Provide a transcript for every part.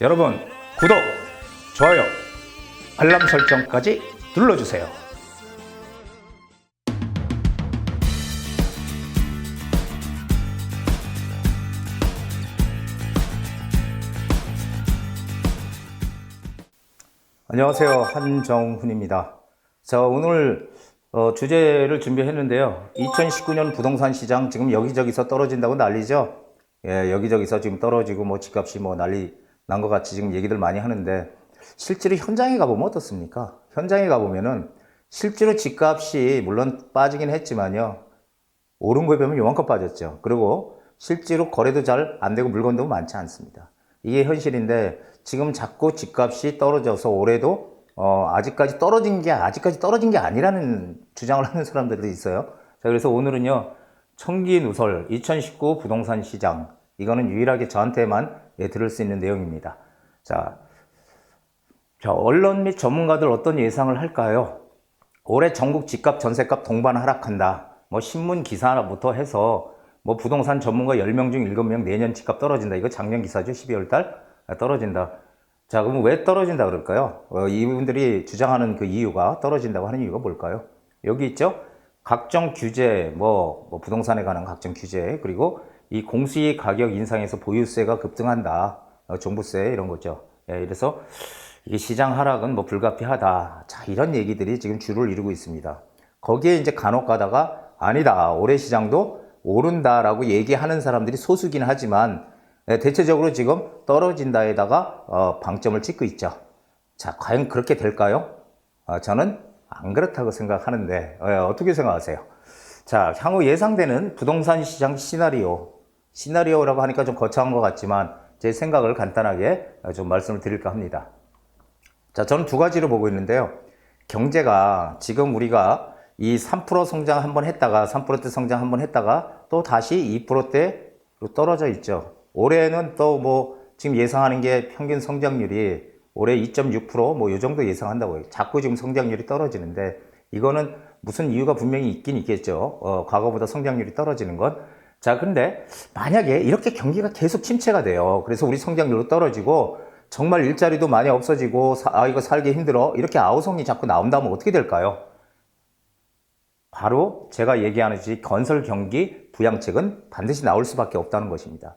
여러분 구독, 좋아요, 알람 설정까지 눌러주세요. 안녕하세요, 한정훈입니다. 자, 오늘 주제를 준비했는데요. 2019년 부동산 시장 지금 여기저기서 떨어진다고 난리죠. 예, 여기저기서 지금 떨어지고 뭐 집값이 뭐 난리 난 것 같이 지금 얘기들 많이 하는데, 실제로 현장에 가보면 어떻습니까? 현장에 가보면은 실제로 집값이 물론 빠지긴 했지만요, 오른 거에 비하면 요만큼 빠졌죠. 그리고 실제로 거래도 잘 안 되고 물건도 많지 않습니다. 이게 현실인데, 지금 자꾸 집값이 떨어져서 올해도 아직까지 떨어진 게 아니라는 주장을 하는 사람들도 있어요. 자, 그래서 오늘은요, 청기누설 2019 부동산 시장, 이거는 유일하게 저한테만 들을 수 있는 내용입니다. 자, 언론 및 전문가들 어떤 예상을 할까요? 올해 전국 집값 전세값 동반 하락한다. 뭐 신문 기사부터 해서 뭐 부동산 전문가 10명 중 7명 내년 집값 떨어진다. 이거 작년 기사죠. 12월 달 떨어진다. 자, 그럼 왜 떨어진다 그럴까요? 이분들이 주장하는 그 이유가, 떨어진다고 하는 이유가 뭘까요? 여기 있죠? 각종 규제, 뭐 부동산에 관한 각종 규제, 그리고 이 공시 가격 인상에서 보유세가 급등한다. 종부세 이런 거죠. 예, 그래서 이 시장 하락은 뭐 불가피하다. 자, 이런 얘기들이 지금 주를 이루고 있습니다. 거기에 이제 간혹 가다가 아니다, 올해 시장도 오른다라고 얘기하는 사람들이 소수긴 하지만, 대체적으로 지금 떨어진다에다가 방점을 찍고 있죠. 자, 과연 그렇게 될까요? 저는 안 그렇다고 생각하는데, 어떻게 생각하세요? 자, 향후 예상되는 부동산 시장 시나리오라고 하니까 좀 거창한 것 같지만 제 생각을 간단하게 좀 말씀을 드릴까 합니다. 자, 저는 두 가지로 보고 있는데요. 경제가 지금 우리가 이 3% 성장 한번 했다가 3%대 성장 한번 했다가 또 다시 2%대로 떨어져 있죠. 올해는 또 뭐 지금 예상하는 게 평균 성장률이 올해 2.6% 뭐 이 정도 예상한다고요. 자꾸 지금 성장률이 떨어지는데, 이거는 무슨 이유가 분명히 있긴 있겠죠. 과거보다 성장률이 떨어지는 건. 자, 근데 만약에 이렇게 경기가 계속 침체가 돼요. 그래서 우리 성장률도 떨어지고 정말 일자리도 많이 없어지고 이거 살기 힘들어, 이렇게 아우성이 자꾸 나온다면 어떻게 될까요? 바로 제가 얘기하는 건설 경기 부양책은 반드시 나올 수밖에 없다는 것입니다.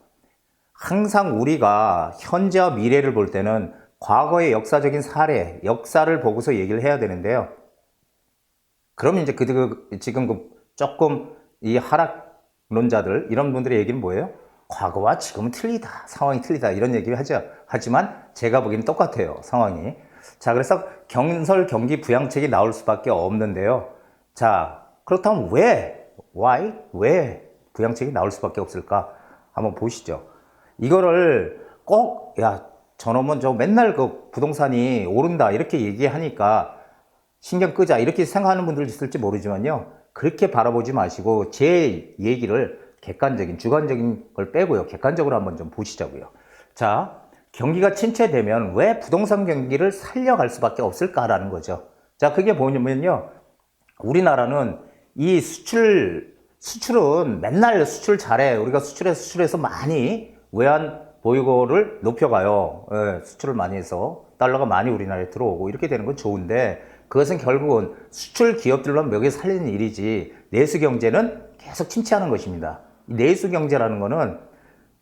항상 우리가 현재와 미래를 볼 때는 과거의 역사적인 사례, 역사를 보고서 얘기를 해야 되는데요. 그러면 이제 지금 조금 이 하락론자들, 이런 분들의 얘기는 뭐예요? 과거와 지금은 틀리다, 상황이 틀리다, 이런 얘기를 하죠. 하지만 제가 보기에는 똑같아요, 상황이. 자, 그래서 건설 경기 부양책이 나올 수밖에 없는데요. 자, 그렇다면 왜 부양책이 나올 수밖에 없을까? 한번 보시죠. 이거를 꼭, 저놈은 맨날 그 부동산이 오른다 이렇게 얘기하니까 신경 끄자 이렇게 생각하는 분들도 있을지 모르지만요, 그렇게 바라보지 마시고 제 얘기를 객관적인, 주관적인 걸 빼고요, 객관적으로 한번 좀 보시자고요. 자, 경기가 침체되면 왜 부동산 경기를 살려갈 수밖에 없을까라는 거죠. 자, 그게 뭐냐면요, 우리나라는 이 수출은 맨날 수출 잘해. 우리가 수출해서 많이 외환 보유고를 높여가요. 수출을 많이 해서 달러가 많이 우리나라에 들어오고 이렇게 되는 건 좋은데, 그것은 결국은 수출 기업들만 먹여 살리는 일이지 내수 경제는 계속 침체하는 것입니다. 이 내수 경제라는 거는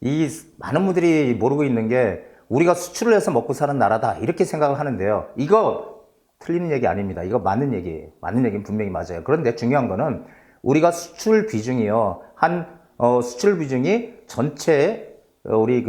이 많은 분들이 모르고 있는 게, 우리가 수출을 해서 먹고 사는 나라다 이렇게 생각을 하는데요. 이거 틀리는 얘기 아닙니다. 이거 맞는 얘기예요. 맞는 얘기는 분명히 맞아요. 그런데 중요한 거는 우리가 수출 비중이요, 수출 비중이 전체 우리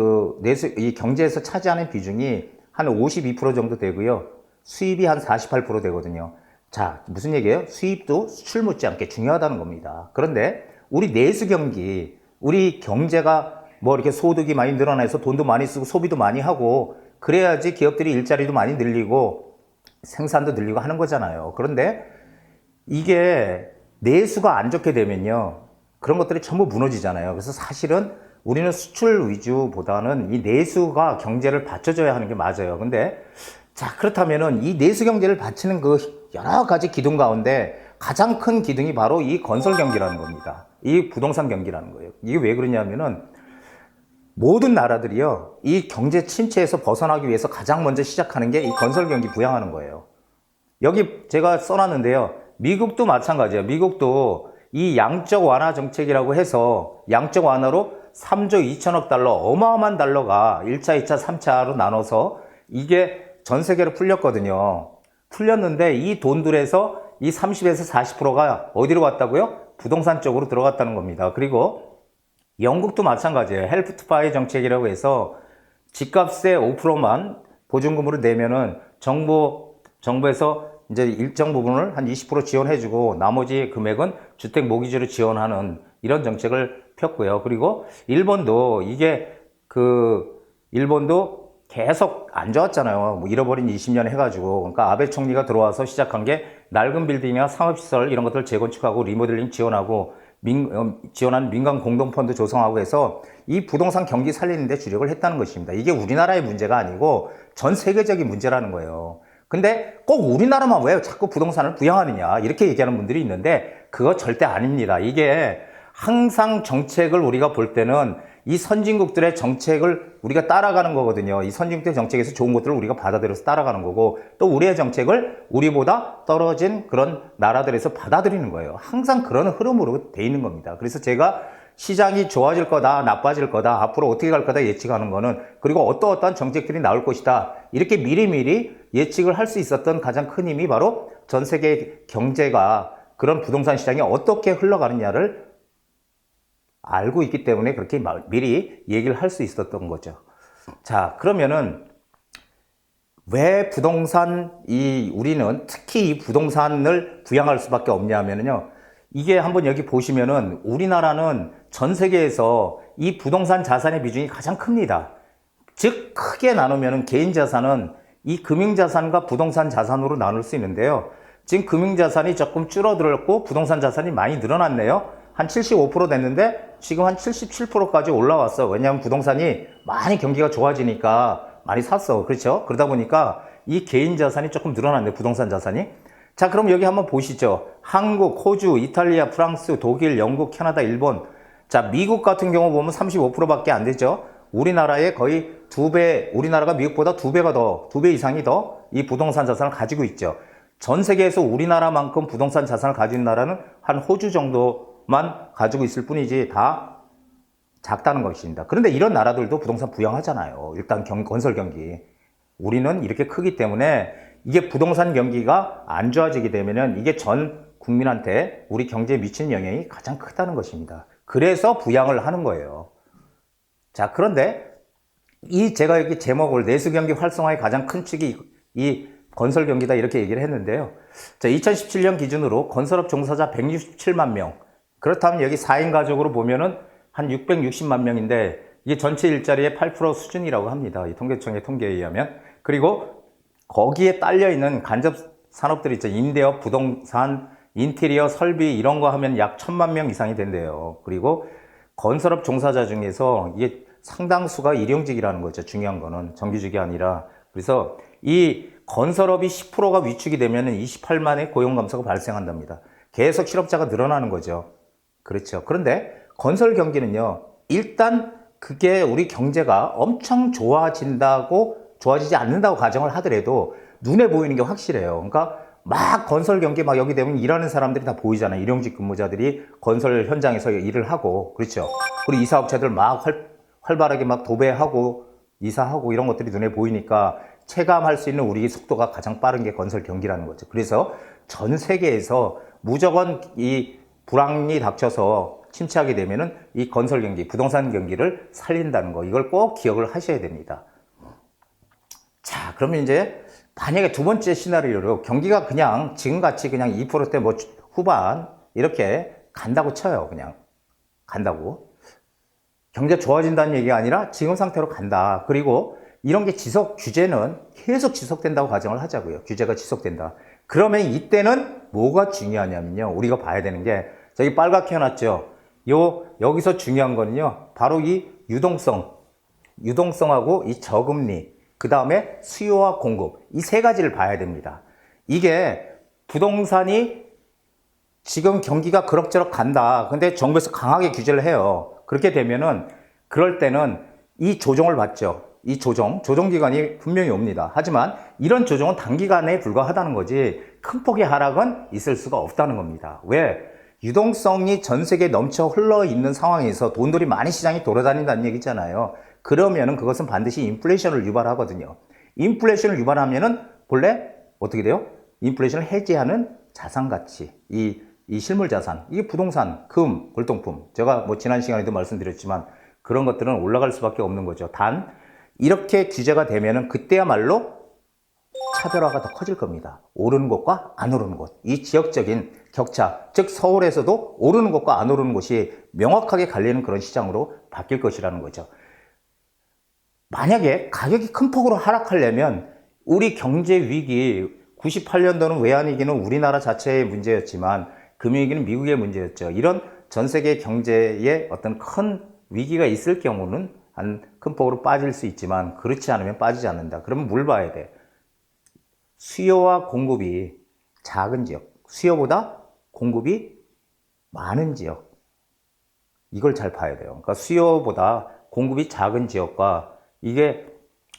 이 경제에서 차지하는 비중이 한 52% 정도 되고요. 수입이 한 48% 되거든요. 자, 무슨 얘기예요? 수입도 수출 못지않게 중요하다는 겁니다. 그런데 우리 내수 경기, 우리 경제가 뭐 이렇게 소득이 많이 늘어나서 돈도 많이 쓰고 소비도 많이 하고 그래야지 기업들이 일자리도 많이 늘리고 생산도 늘리고 하는 거잖아요. 그런데 이게 내수가 안 좋게 되면요, 그런 것들이 전부 무너지잖아요. 그래서 사실은 우리는 수출 위주보다는 이 내수가 경제를 받쳐줘야 하는 게 맞아요. 근데 자, 그렇다면은 이 내수 경제를 받치는 그 여러 가지 기둥 가운데 가장 큰 기둥이 바로 이 건설 경기라는 겁니다. 이 부동산 경기라는 거예요. 이게 왜 그러냐면은 모든 나라들이요, 이 경제 침체에서 벗어나기 위해서 가장 먼저 시작하는 게 이 건설 경기 부양하는 거예요. 여기 제가 써놨는데요. 미국도 마찬가지예요. 미국도 이 양적 완화 정책이라고 해서 양적 완화로 3조 2천억 달러, 어마어마한 달러가 1차, 2차, 3차로 나눠서 이게 전 세계로 풀렸거든요. 풀렸는데 이 돈들에서 이 30에서 40%가 어디로 갔다고요? 부동산 쪽으로 들어갔다는 겁니다. 그리고 영국도 마찬가지예요. 헬프 투 바이 정책이라고 해서 집값의 5%만 보증금으로 내면은 정부에서 이제 일정 부분을 한 20% 지원해주고 나머지 금액은 주택 모기지로 지원하는 이런 정책을 폈고요. 그리고 일본도 일본도 계속 안 좋았잖아요. 뭐 잃어버린 20년 해가지고. 그러니까 아베 총리가 들어와서 시작한 게 낡은 빌딩이나 상업시설 이런 것들 재건축하고 리모델링 지원하고 지원한 민간 공동펀드 조성하고 해서 이 부동산 경기 살리는 데 주력을 했다는 것입니다. 이게 우리나라의 문제가 아니고 전 세계적인 문제라는 거예요. 근데 꼭 우리나라만 왜 자꾸 부동산을 부양하느냐 이렇게 얘기하는 분들이 있는데 그거 절대 아닙니다. 이게 항상 정책을 우리가 볼 때는 이 선진국들의 정책을 우리가 따라가는 거거든요. 이 선진국들의 정책에서 좋은 것들을 우리가 받아들여서 따라가는 거고 또 우리의 정책을 우리보다 떨어진 그런 나라들에서 받아들이는 거예요. 항상 그런 흐름으로 돼 있는 겁니다. 그래서 제가 시장이 좋아질 거다, 나빠질 거다, 앞으로 어떻게 갈 거다 예측하는 거는 그리고 어떠한 정책들이 나올 것이다. 이렇게 미리미리 예측을 할 수 있었던 가장 큰 힘이 바로 전 세계 경제가 그런 부동산 시장이 어떻게 흘러가느냐를 알고 있기 때문에 그렇게 미리 얘기를 할 수 있었던 거죠. 자, 그러면은 왜 우리는 특히 이 부동산을 부양할 수밖에 없냐면요. 이게 한번 여기 보시면은 우리나라는 전 세계에서 이 부동산 자산의 비중이 가장 큽니다. 즉, 크게 나누면은 개인 자산은 이 금융자산과 부동산 자산으로 나눌 수 있는데요. 지금 금융자산이 조금 줄어들었고 부동산 자산이 많이 늘어났네요. 한 75% 됐는데 지금 한 77%까지 올라왔어. 왜냐하면 부동산이 많이 경기가 좋아지니까 많이 샀어. 그렇죠? 그러다 보니까 이 개인 자산이 조금 늘어났네, 부동산 자산이. 자, 그럼 여기 한번 보시죠. 한국, 호주, 이탈리아, 프랑스, 독일, 영국, 캐나다, 일본. 자, 미국 같은 경우 보면 35%밖에 안 되죠. 우리나라의 거의 2배, 우리나라가 미국보다 2배 이상이 더 이 부동산 자산을 가지고 있죠. 전 세계에서 우리나라만큼 부동산 자산을 가진 나라는 한 호주 정도만 가지고 있을 뿐이지 다 작다는 것입니다. 그런데 이런 나라들도 부동산 부양하잖아요. 일단 건설 경기. 우리는 이렇게 크기 때문에 이게 부동산 경기가 안 좋아지게 되면은 이게 전 국민한테 우리 경제에 미치는 영향이 가장 크다는 것입니다. 그래서 부양을 하는 거예요. 자, 그런데 제가 여기 제목을 내수 경기 활성화의 가장 큰 축이 이 건설 경기다 이렇게 얘기를 했는데요. 자, 2017년 기준으로 건설업 종사자 167만 명. 그렇다면 여기 4인 가족으로 보면은 한 660만 명인데 이게 전체 일자리의 8% 수준이라고 합니다. 이 통계청의 통계에 의하면. 그리고 거기에 딸려 있는 간접 산업들이 있죠. 임대업, 부동산, 인테리어, 설비 이런 거 하면 약 1000만 명 이상이 된대요. 그리고 건설업 종사자 중에서 이게 상당수가 일용직이라는 거죠. 중요한 거는 정규직이 아니라. 그래서 이 건설업이 10%가 위축이 되면 28만의 고용 감소가 발생한답니다. 계속 실업자가 늘어나는 거죠. 그렇죠. 그런데 건설 경기는요, 일단 그게 우리 경제가 엄청 좋아지지 않는다고 가정을 하더라도 눈에 보이는 게 확실해요. 그러니까 막 건설 경기 막 여기 되면 일하는 사람들이 다 보이잖아요. 일용직 근무자들이 건설 현장에서 일을 하고, 그렇죠. 그리고 이사업체들 막 활발하게 막 도배하고 이사하고 이런 것들이 눈에 보이니까 체감할 수 있는 우리 속도가 가장 빠른 게 건설 경기라는 거죠. 그래서 전 세계에서 무조건 이 불황이 닥쳐서 침체하게 되면은 이 건설 경기, 부동산 경기를 살린다는 거, 이걸 꼭 기억을 하셔야 됩니다. 자, 그러면 이제 만약에 두 번째 시나리오로 경기가 그냥 지금같이 그냥 2%대 뭐 후반 이렇게 간다고 쳐요. 그냥 간다고. 경제 좋아진다는 얘기가 아니라 지금 상태로 간다. 그리고 이런 게 규제는 계속 지속된다고 가정을 하자고요. 규제가 지속된다. 그러면 이때는 뭐가 중요하냐면요. 우리가 봐야 되는 게 저기 빨갛게 해놨죠. 여기서 중요한 거는요. 바로 이 유동성하고 이 저금리, 그 다음에 수요와 공급, 이 세 가지를 봐야 됩니다. 이게 부동산이 지금 경기가 그럭저럭 간다. 근데 정부에서 강하게 규제를 해요. 그렇게 되면은 그럴 때는 이 조정을 받죠. 이 조정 기간이 분명히 옵니다. 하지만 이런 조정은 단기간에 불과하다는 거지 큰 폭의 하락은 있을 수가 없다는 겁니다. 왜? 유동성이 전 세계에 넘쳐 흘러 있는 상황에서 돈들이 많이 시장에 돌아다닌다는 얘기잖아요. 그러면은 그것은 반드시 인플레이션을 유발하거든요. 인플레이션을 유발하면은 본래 어떻게 돼요? 인플레이션을 해지하는 자산 가치, 이 실물 자산, 이게 부동산, 금, 골동품. 제가 뭐 지난 시간에도 말씀드렸지만 그런 것들은 올라갈 수밖에 없는 거죠. 단 이렇게 규제가 되면은 그때야말로 차별화가 더 커질 겁니다. 오르는 곳과 안 오르는 곳. 이 지역적인 격차, 즉 서울에서도 오르는 곳과 안 오르는 곳이 명확하게 갈리는 그런 시장으로 바뀔 것이라는 거죠. 만약에 가격이 큰 폭으로 하락하려면 우리 경제 위기, 98년도는 외환위기는 우리나라 자체의 문제였지만 금융위기는 미국의 문제였죠. 이런 전 세계 경제에 어떤 큰 위기가 있을 경우는 한 큰 폭으로 빠질 수 있지만 그렇지 않으면 빠지지 않는다. 그러면 뭘 봐야 돼? 수요와 공급이 작은 지역, 수요보다 공급이 많은 지역, 이걸 잘 봐야 돼요. 그러니까 수요보다 공급이 작은 지역과 이게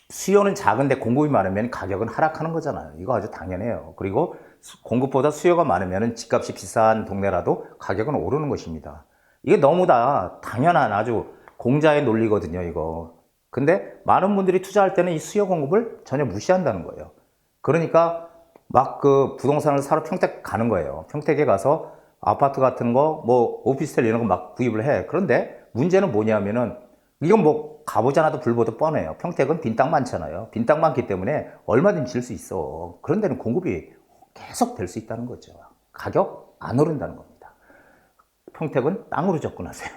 수요는 작은데 공급이 많으면 가격은 하락하는 거잖아요. 이거 아주 당연해요. 그리고 공급보다 수요가 많으면 집값이 비싼 동네라도 가격은 오르는 것입니다. 이게 너무 다 당연한 아주 공자의 논리거든요, 이거. 근데 많은 분들이 투자할 때는 이 수요 공급을 전혀 무시한다는 거예요. 그러니까 막 그 부동산을 사러 평택 가는 거예요. 평택에 가서 아파트 같은 거, 뭐 오피스텔 이런 거 막 구입을 해. 그런데 문제는 뭐냐면은 이건 뭐 가보지 않아도 불보듯 뻔해요. 평택은 빈 땅 많잖아요. 빈 땅 많기 때문에 얼마든지 질 수 있어. 그런 데는 공급이 계속 될 수 있다는 거죠. 가격 안 오른다는 겁니다. 평택은 땅으로 접근하세요.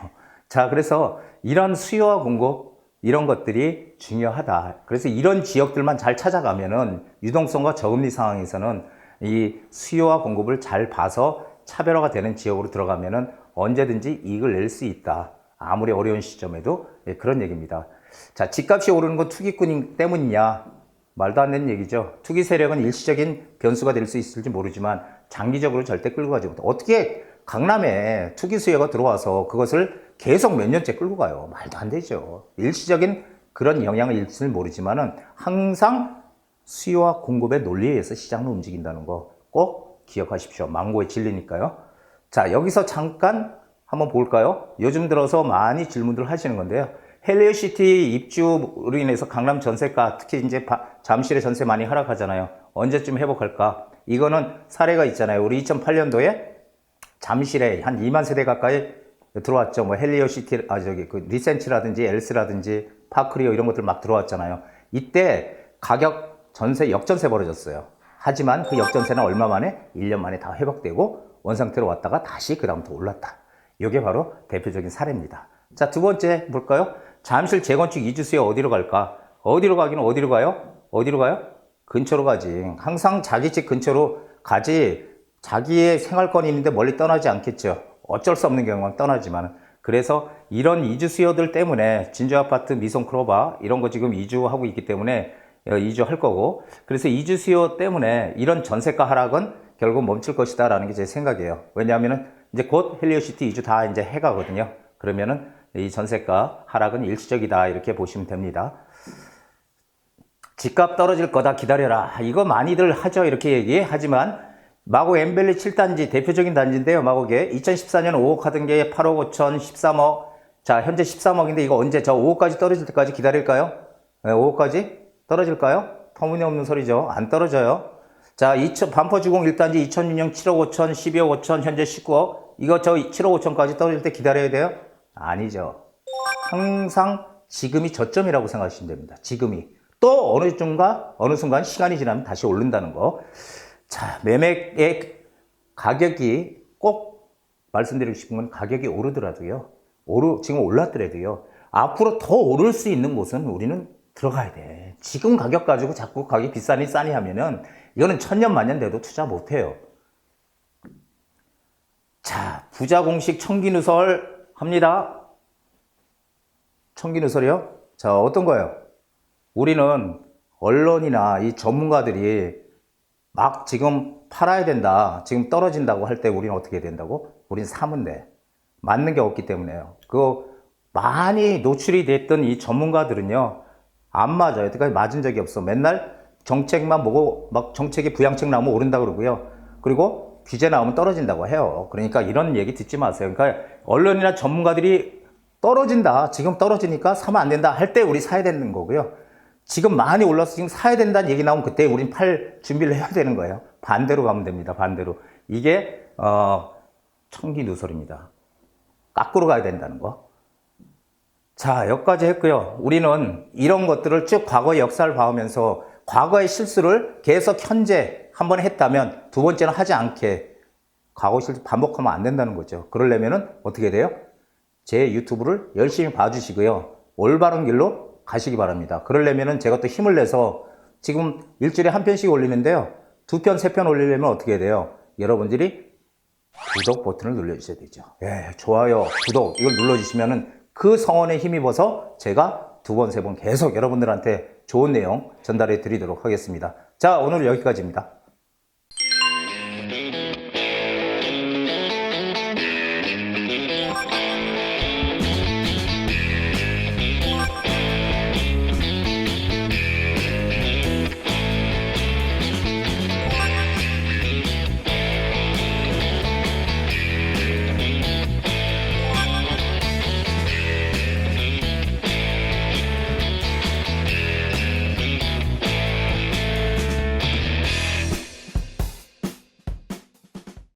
자, 그래서 이런 수요와 공급 이런 것들이 중요하다. 그래서 이런 지역들만 잘 찾아가면은 유동성과 저금리 상황에서는 이 수요와 공급을 잘 봐서 차별화가 되는 지역으로 들어가면은 언제든지 이익을 낼 수 있다. 아무리 어려운 시점에도 그런 얘기입니다. 자, 집값이 오르는 건 투기꾼 때문이냐? 말도 안 되는 얘기죠. 투기 세력은 일시적인 변수가 될 수 있을지 모르지만 장기적으로 절대 끌고 가지 못해. 어떻게 강남에 투기 수요가 들어와서 그것을 계속 몇 년째 끌고 가요? 말도 안 되죠. 일시적인 그런 영향을 일지는 모르지만은 항상 수요와 공급의 논리에 의해서 시장을 움직인다는 거 꼭 기억하십시오. 망고의 진리니까요. 자, 여기서 잠깐 한번 볼까요? 요즘 들어서 많이 질문들 하시는 건데요. 헬리오시티 입주로 인해서 강남 전세가, 특히 이제 잠실의 전세 많이 하락하잖아요. 언제쯤 회복할까? 이거는 사례가 있잖아요. 우리 2008년도에 잠실에 한 2만 세대 가까이 들어왔죠. 뭐 헬리오시티, 그 리센치라든지 엘스라든지 파크리오 이런 것들 막 들어왔잖아요. 이때 가격 전세 역전세 벌어졌어요. 하지만 그 역전세는 얼마 만에? 1년 만에 다 회복되고 원상태로 왔다가 다시 그 다음부터 올랐다. 이게 바로 대표적인 사례입니다. 자, 두 번째 볼까요? 잠실 재건축 이주 수요 어디로 갈까? 어디로 가기는 어디로 가요? 어디로 가요? 근처로 가지. 항상 자기 집 근처로 가지. 자기의 생활권이 있는데 멀리 떠나지 않겠죠. 어쩔 수 없는 경우는 떠나지만. 그래서 이런 이주 수요들 때문에 진주아파트, 미성 크로바 이런 거 지금 이주하고 있기 때문에 이주할 거고, 그래서 이주 수요 때문에 이런 전세가 하락은 결국 멈출 것이다 라는 게 제 생각이에요. 왜냐하면은 이제 곧 헬리오시티 이주 다 이제 해가거든요. 그러면은 이 전세가 하락은 일시적이다 이렇게 보시면 됩니다. 집값 떨어질 거다 기다려라. 이거 많이들 하죠. 이렇게 얘기하지만 마곡 엠벨리 7단지 대표적인 단지인데요. 마곡에 2014년 5억 하던 게 8억 5천 13억. 자, 현재 13억인데 이거 언제 저 5억까지 떨어질 때까지 기다릴까요? 네, 5억까지 떨어질까요? 터무니없는 소리죠. 안 떨어져요. 자, 반포주공 1단지 2006년 7억 5천 12억 5천 현재 19억. 이거 저 7억 5천까지 떨어질 때 기다려야 돼요? 아니죠. 항상 지금이 저점이라고 생각하시면 됩니다. 지금이. 또 어느 순간 시간이 지나면 다시 오른다는 거. 자, 매매의 가격이 꼭 말씀드리고 싶은 건 가격이 오르더라도요. 지금 올랐더라도요. 앞으로 더 오를 수 있는 곳은 우리는 들어가야 돼. 지금 가격 가지고 자꾸 가격이 비싸니 싸니 하면은 이거는 천년 만년 돼도 투자 못 해요. 자, 부자 공식 청기누설 합니다. 청기누설이요? 자, 어떤 거예요? 우리는 언론이나 이 전문가들이 막 지금 팔아야 된다, 지금 떨어진다고 할 때 우리는 어떻게 된다고? 우리는 사면 돼. 맞는 게 없기 때문에요. 그거 많이 노출이 됐던 이 전문가들은요, 안 맞아요. 여태까지 맞은 적이 없어. 맨날 정책만 보고 막 정책이 부양책 나오면 오른다 그러고요. 그리고 규제 나오면 떨어진다고 해요. 그러니까 이런 얘기 듣지 마세요. 그러니까 언론이나 전문가들이 떨어진다, 지금 떨어지니까 사면 안 된다 할 때 우리 사야 되는 거고요. 지금 많이 올라서 지금 사야 된다는 얘기 나오면 그때 우린 팔 준비를 해야 되는 거예요. 반대로 가면 됩니다. 반대로. 이게 청기누설입니다. 거꾸로 가야 된다는 거. 자, 여기까지 했고요. 우리는 이런 것들을 쭉 과거의 역사를 봐오면서 과거의 실수를 계속 현재 한 번 했다면 두 번째는 하지 않게 과거 실수 반복하면 안 된다는 거죠. 그러려면은 어떻게 돼요? 제 유튜브를 열심히 봐주시고요. 올바른 길로 가시기 바랍니다. 그러려면은 제가 또 힘을 내서 지금 일주일에 한 편씩 올리는데요. 두 편, 세 편 올리려면 어떻게 돼요? 여러분들이 구독 버튼을 눌러주셔야 되죠. 예, 좋아요, 구독 이걸 눌러주시면은 그 성원에 힘입어서 제가 두 번, 세 번 계속 여러분들한테 좋은 내용 전달해 드리도록 하겠습니다. 자, 오늘 여기까지입니다.